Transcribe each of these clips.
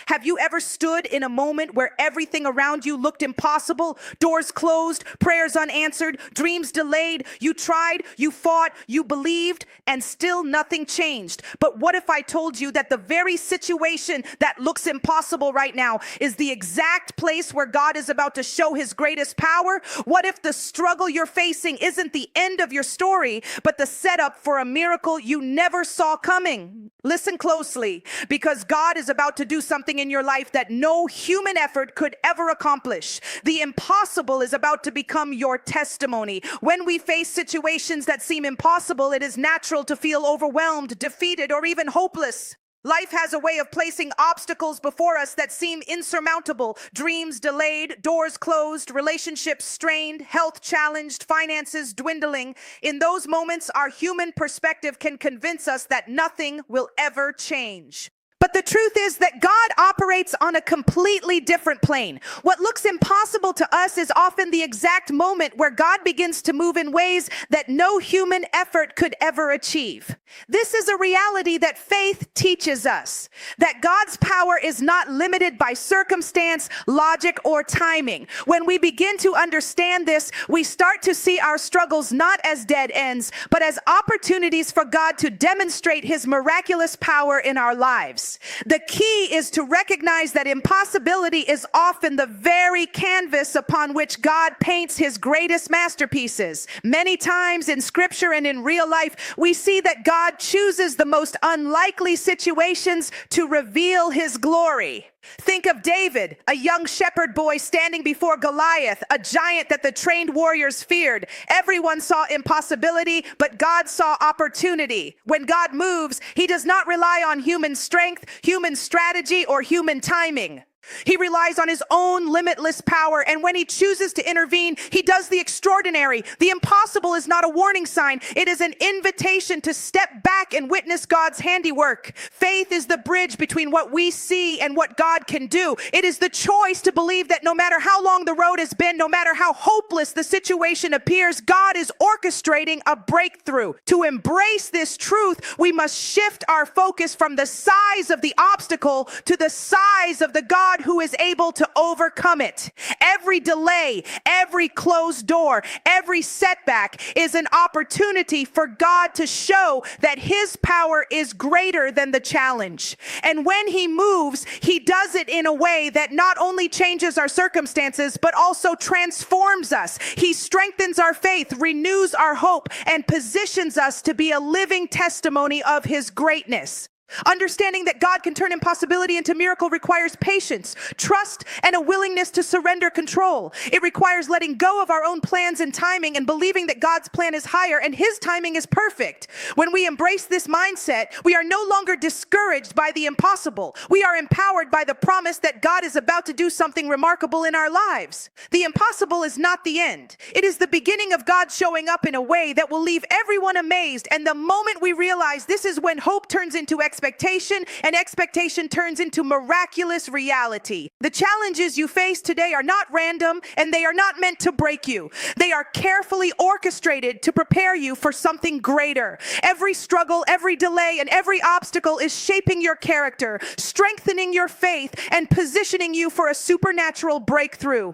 Have you ever stood in a moment where everything around you looked impossible? Doors closed, prayers unanswered, dreams delayed. You tried, you fought, you believed, and still nothing changed. But what if I told you that the very situation that looks impossible right now is the exact place where God is about to show his greatest power? What if the struggle you're facing isn't the end of your story, but the setup for a miracle you never saw coming? Listen closely, because God is about to do something in your life that no human effort could ever accomplish. The impossible is about to become your testimony. When we face situations that seem impossible, it is natural to feel overwhelmed, defeated, or even hopeless. Life has a way of placing obstacles before us that seem insurmountable. Dreams delayed, doors closed, relationships strained, health challenged, finances dwindling. In those moments, our human perspective can convince us that nothing will ever change. But the truth is that God operates on a completely different plane. What looks impossible to us is often the exact moment where God begins to move in ways that no human effort could ever achieve. This is a reality that faith teaches us, that God's power is not limited by circumstance, logic, or timing. When we begin to understand this, we start to see our struggles not as dead ends, but as opportunities for God to demonstrate his miraculous power in our lives. The key is to recognize that impossibility is often the very canvas upon which God paints his greatest masterpieces. Many times in scripture and in real life, we see that God chooses the most unlikely situations to reveal his glory. Think of David, a young shepherd boy standing before Goliath, a giant that the trained warriors feared. Everyone saw impossibility, but God saw opportunity. When God moves, he does not rely on human strength, human strategy, or human timing. He relies on his own limitless power, and when he chooses to intervene, he does the extraordinary. The impossible is not a warning sign. It is an invitation to step back and witness God's handiwork. Faith is the bridge between what we see and what God can do. It is the choice to believe that no matter how long the road has been, no matter how hopeless the situation appears, God is orchestrating a breakthrough. To embrace this truth, we must shift our focus from the size of the obstacle to the size of the God who is able to overcome it. Every delay, every closed door, every setback is an opportunity for God to show that his power is greater than the challenge. And when he moves, he does it in a way that not only changes our circumstances, but also transforms us. He strengthens our faith, renews our hope, and positions us to be a living testimony of his greatness. Understanding that God can turn impossibility into miracle requires patience, trust, and a willingness to surrender control. It requires letting go of our own plans and timing and believing that God's plan is higher and his timing is perfect. When we embrace this mindset, we are no longer discouraged by the impossible. We are empowered by the promise that God is about to do something remarkable in our lives. The impossible is not the end. It is the beginning of God showing up in a way that will leave everyone amazed. And the moment we realize this is when hope turns into expectation, and expectation turns into miraculous reality. The challenges you face today are not random, and they are not meant to break you. They are carefully orchestrated to prepare you for something greater. Every struggle, every delay, and every obstacle is shaping your character, strengthening your faith, and positioning you for a supernatural breakthrough.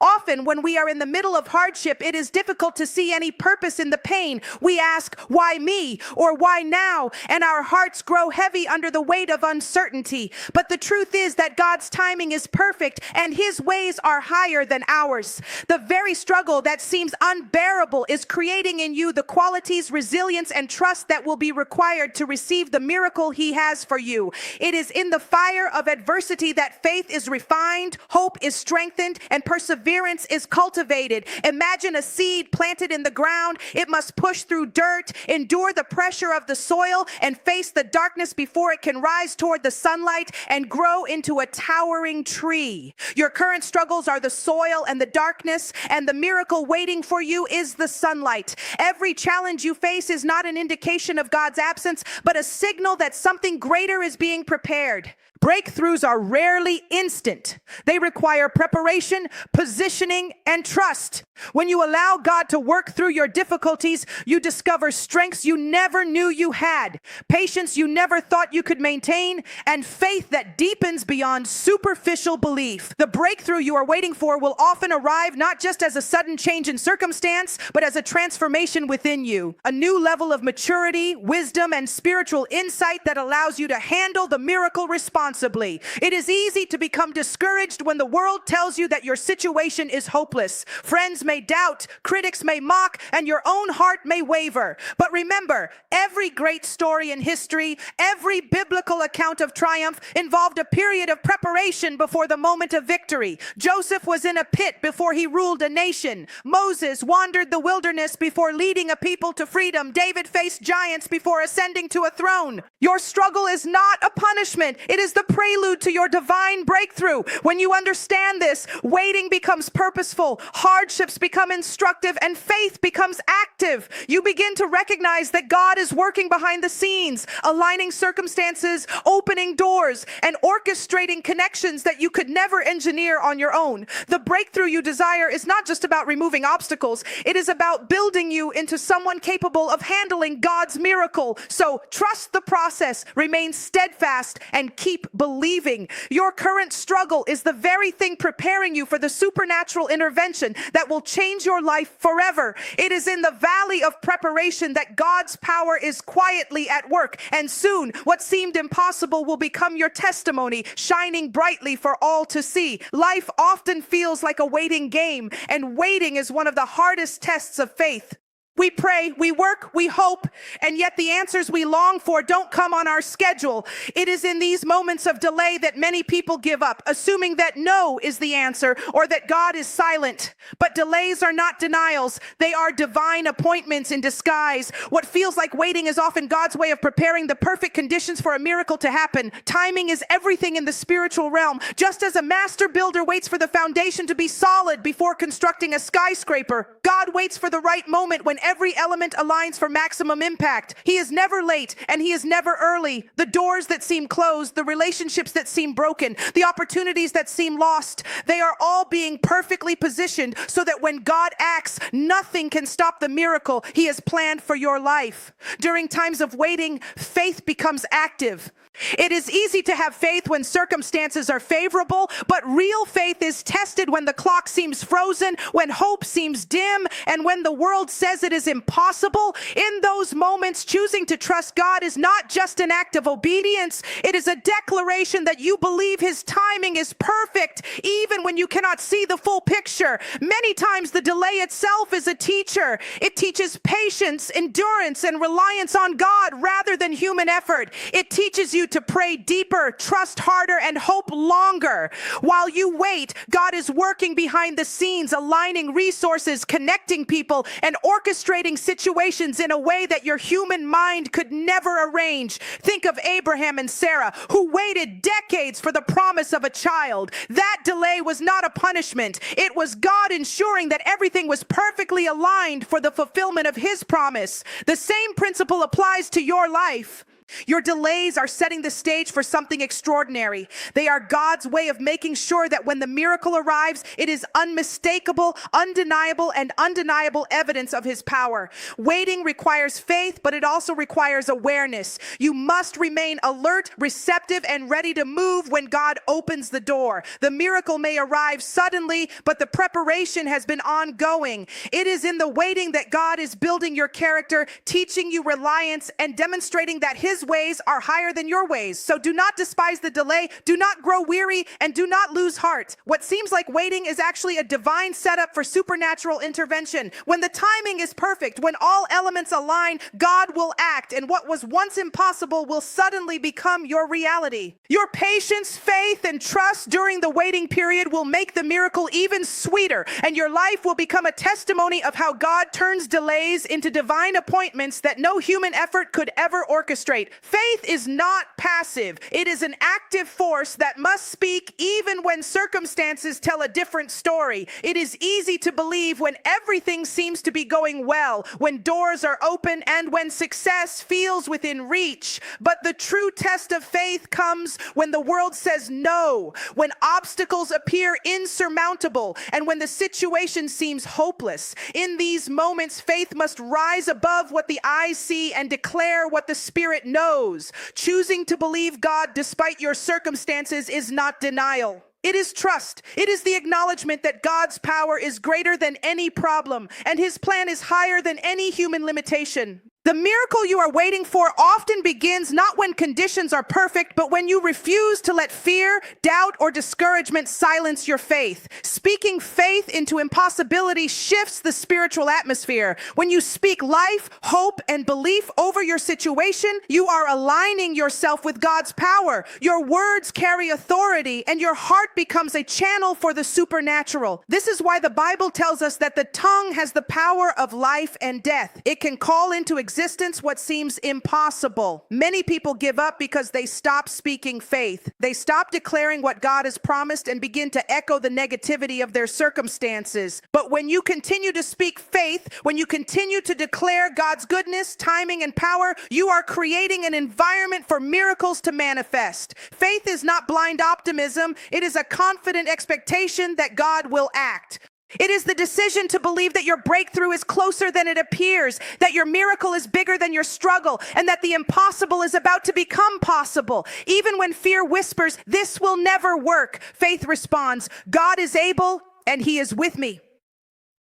Often, when we are in the middle of hardship, it is difficult to see any purpose in the pain. We ask, why me? Or why now? And our hearts grow heavy under the weight of uncertainty. But the truth is that God's timing is perfect and his ways are higher than ours. The very struggle that seems unbearable is creating in you the qualities, resilience, and trust that will be required to receive the miracle he has for you. It is in the fire of adversity that faith is refined, hope is strengthened, and perseverance is cultivated. Imagine a seed planted in the ground. It must push through dirt, endure the pressure of the soil, and face the darkness before it can rise toward the sunlight and grow into a towering tree. Your current struggles are the soil and the darkness, and the miracle waiting for you is the sunlight. Every challenge you face is not an indication of God's absence, but a signal that something greater is being prepared. Breakthroughs are rarely instant. They require preparation, position, positioning, and trust. When you allow God to work through your difficulties, you discover strengths you never knew you had, patience you never thought you could maintain, and faith that deepens beyond superficial belief. The breakthrough you are waiting for will often arrive not just as a sudden change in circumstance, but as a transformation within you. A new level of maturity, wisdom, and spiritual insight that allows you to handle the miracle responsibly. It is easy to become discouraged when the world tells you that your situation is hopeless. Friends may doubt, critics may mock, and your own heart may waver. But remember, every great story in history, every biblical account of triumph involved a period of preparation before the moment of victory. Joseph was in a pit before he ruled a nation. Moses wandered the wilderness before leading a people to freedom. David faced giants before ascending to a throne. Your struggle is not a punishment. It is the prelude to your divine breakthrough. When you understand this, waiting becomes purposeful, hardships become instructive, and faith becomes active. You begin to recognize that God is working behind the scenes, aligning circumstances, opening doors, and orchestrating connections that you could never engineer on your own. The breakthrough you desire is not just about removing obstacles. It is about building you into someone capable of handling God's miracle. So trust the process, remain steadfast, and keep believing. Your current struggle is the very thing preparing you for the supernatural intervention that will change your life forever. It is in the valley of preparation that God's power is quietly at work, and soon what seemed impossible will become your testimony, shining brightly for all to see. Life often feels like a waiting game, and waiting is one of the hardest tests of faith. We pray, we work, we hope, and yet the answers we long for don't come on our schedule. It is in these moments of delay that many people give up, assuming that no is the answer or that God is silent. But delays are not denials. They are divine appointments in disguise. What feels like waiting is often God's way of preparing the perfect conditions for a miracle to happen. Timing is everything in the spiritual realm. Just as a master builder waits for the foundation to be solid before constructing a skyscraper, God waits for the right moment when every element aligns for maximum impact. He is never late and he is never early. The doors that seem closed, the relationships that seem broken, the opportunities that seem lost, they are all being perfectly positioned so that when God acts, nothing can stop the miracle He has planned for your life. During times of waiting, faith becomes active. It is easy to have faith when circumstances are favorable, but real faith is tested when the clock seems frozen, when hope seems dim, and when the world says it is impossible. In those moments, choosing to trust God is not just an act of obedience. It is a declaration that you believe His timing is perfect, even when you cannot see the full picture. Many times the delay itself is a teacher. It teaches patience, endurance, and reliance on God rather than human effort. It teaches you to pray deeper, trust harder, and hope longer. While you wait, God is working behind the scenes, aligning resources, connecting people, and orchestrating situations in a way that your human mind could never arrange. Think of Abraham and Sarah, who waited decades for the promise of a child. That delay was not a punishment. It was God ensuring that everything was perfectly aligned for the fulfillment of His promise. The same principle applies to your life. Your delays are setting the stage for something extraordinary. They are God's way of making sure that when the miracle arrives, it is unmistakable, undeniable, and undeniable evidence of His power. Waiting requires faith, but it also requires awareness. You must remain alert, receptive, and ready to move when God opens the door. The miracle may arrive suddenly, but the preparation has been ongoing. It is in the waiting that God is building your character, teaching you reliance, and demonstrating that His ways are higher than your ways. So do not despise the delay, do not grow weary, and do not lose heart. What seems like waiting is actually a divine setup for supernatural intervention. When the timing is perfect, when all elements align, God will act, and what was once impossible will suddenly become your reality. Your patience, faith, and trust during the waiting period will make the miracle even sweeter, and your life will become a testimony of how God turns delays into divine appointments that no human effort could ever orchestrate. right. Faith is not passive. It is an active force that must speak even when circumstances tell a different story. It is easy to believe when everything seems to be going well, when doors are open, and when success feels within reach. But the true test of faith comes when the world says no, when obstacles appear insurmountable, and when the situation seems hopeless. In these moments, faith must rise above what the eyes see and declare what the Spirit knows. Choosing to believe God despite your circumstances is not denial. It is trust. It is the acknowledgement that God's power is greater than any problem, and His plan is higher than any human limitation. The miracle you are waiting for often begins not when conditions are perfect, but when you refuse to let fear, doubt, or discouragement silence your faith. Speaking faith into impossibility shifts the spiritual atmosphere. When you speak life, hope, and belief over your situation, you are aligning yourself with God's power. Your words carry authority, and your heart becomes a channel for the supernatural. This is why the Bible tells us that the tongue has the power of life and death. It can call into existence what seems impossible. Many people give up because they stop speaking faith. They stop declaring what God has promised and begin to echo the negativity of their circumstances. But when you continue to speak faith, when you continue to declare God's goodness, timing, and power, you are creating an environment for miracles to manifest. Faith is not blind optimism. It is a confident expectation that God will act. It is the decision to believe that your breakthrough is closer than it appears, that your miracle is bigger than your struggle, and that the impossible is about to become possible. Even when fear whispers, "This will never work," faith responds, "God is able, and He is with me."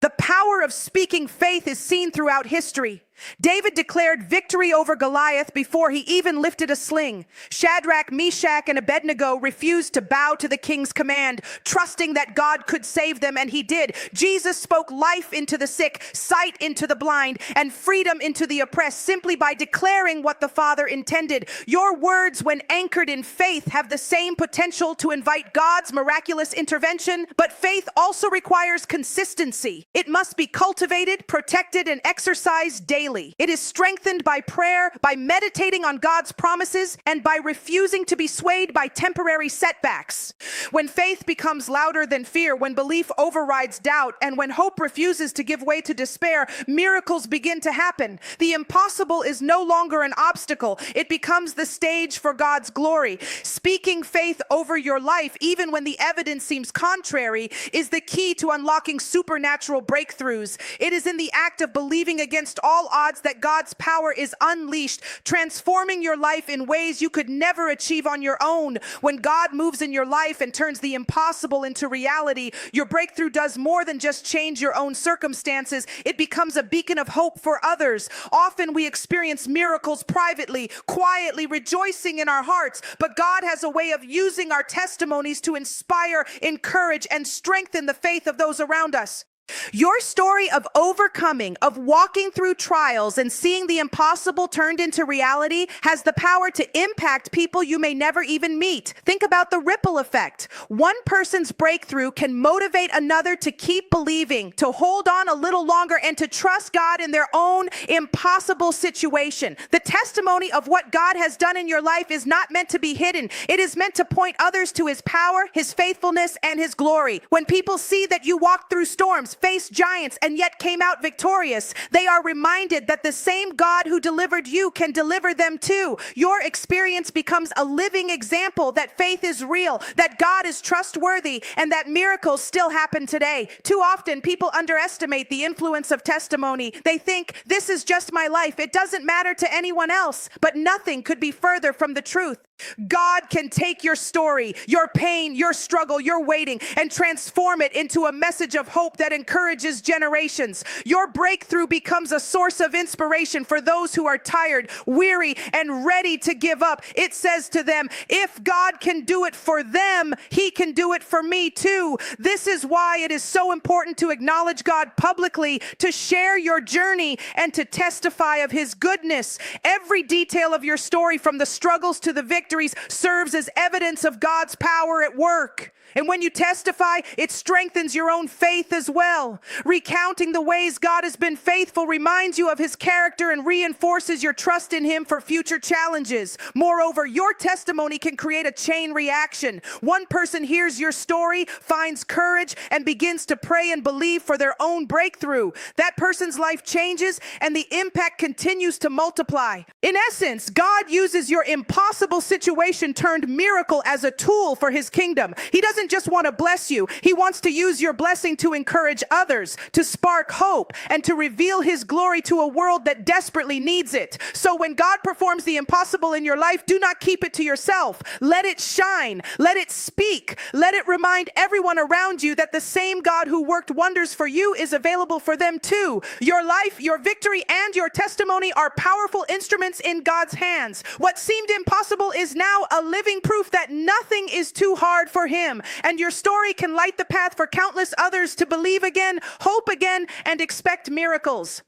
The power of speaking faith is seen throughout history. David declared victory over Goliath before he even lifted a sling. Shadrach, Meshach, and Abednego refused to bow to the king's command, trusting that God could save them, and He did. Jesus spoke life into the sick, sight into the blind, and freedom into the oppressed simply by declaring what the Father intended. Your words, when anchored in faith, have the same potential to invite God's miraculous intervention, but faith also requires consistency. It must be cultivated, protected, and exercised daily. It is strengthened by prayer, by meditating on God's promises, and by refusing to be swayed by temporary setbacks. When faith becomes louder than fear, when belief overrides doubt, and when hope refuses to give way to despair, miracles begin to happen. The impossible is no longer an obstacle. It becomes the stage for God's glory. Speaking faith over your life, even when the evidence seems contrary, is the key to unlocking supernatural breakthroughs. It is in the act of believing against all odds that God's power is unleashed, transforming your life in ways you could never achieve on your own. When God moves in your life and turns the impossible into reality, your breakthrough does more than just change your own circumstances. It becomes a beacon of hope for others. Often we experience miracles privately, quietly, rejoicing in our hearts, but God has a way of using our testimonies to inspire, encourage, and strengthen the faith of those around us. Your story of overcoming, of walking through trials and seeing the impossible turned into reality has the power to impact people you may never even meet. Think about the ripple effect. One person's breakthrough can motivate another to keep believing, to hold on a little longer, and to trust God in their own impossible situation. The testimony of what God has done in your life is not meant to be hidden. It is meant to point others to His power, His faithfulness, and His glory. When people see that you walked through storms, faced giants, and yet came out victorious, they are reminded that the same God who delivered you can deliver them too. Your experience becomes a living example that faith is real, that God is trustworthy, and that miracles still happen today. Too often, people underestimate the influence of testimony. They think, "This is just my life. It doesn't matter to anyone else." But nothing could be further from the truth. God can take your story, your pain, your struggle, your waiting, and transform it into a message of hope that encourages generations. Your breakthrough becomes a source of inspiration for those who are tired, weary, and ready to give up. It says to them, if God can do it for them, He can do it for me too. This is why it is so important to acknowledge God publicly, to share your journey, and to testify of His goodness. Every detail of your story, from the struggles to the victory, victories serves as evidence of God's power at work. And when you testify, it strengthens your own faith as well. Recounting the ways God has been faithful reminds you of his character and reinforces your trust in him for future challenges. Moreover, your testimony can create a chain reaction. One person hears your story, finds courage, and begins to pray and believe for their own breakthrough. That person's life changes, and the impact continues to multiply. In essence, God uses your impossible situation turned miracle as a tool for his kingdom. He doesn't just want to bless you. He wants to use your blessing to encourage others, to spark hope, and to reveal his glory to a world that desperately needs it. So when God performs the impossible in your life, do not keep it to yourself. Let it shine. Let it speak. Let it remind everyone around you that the same God who worked wonders for you is available for them too. Your life, your victory, and your testimony are powerful instruments in God's hands. What seemed impossible is now a living proof that nothing is too hard for him. And your story can light the path for countless others to believe again, hope again, and expect miracles.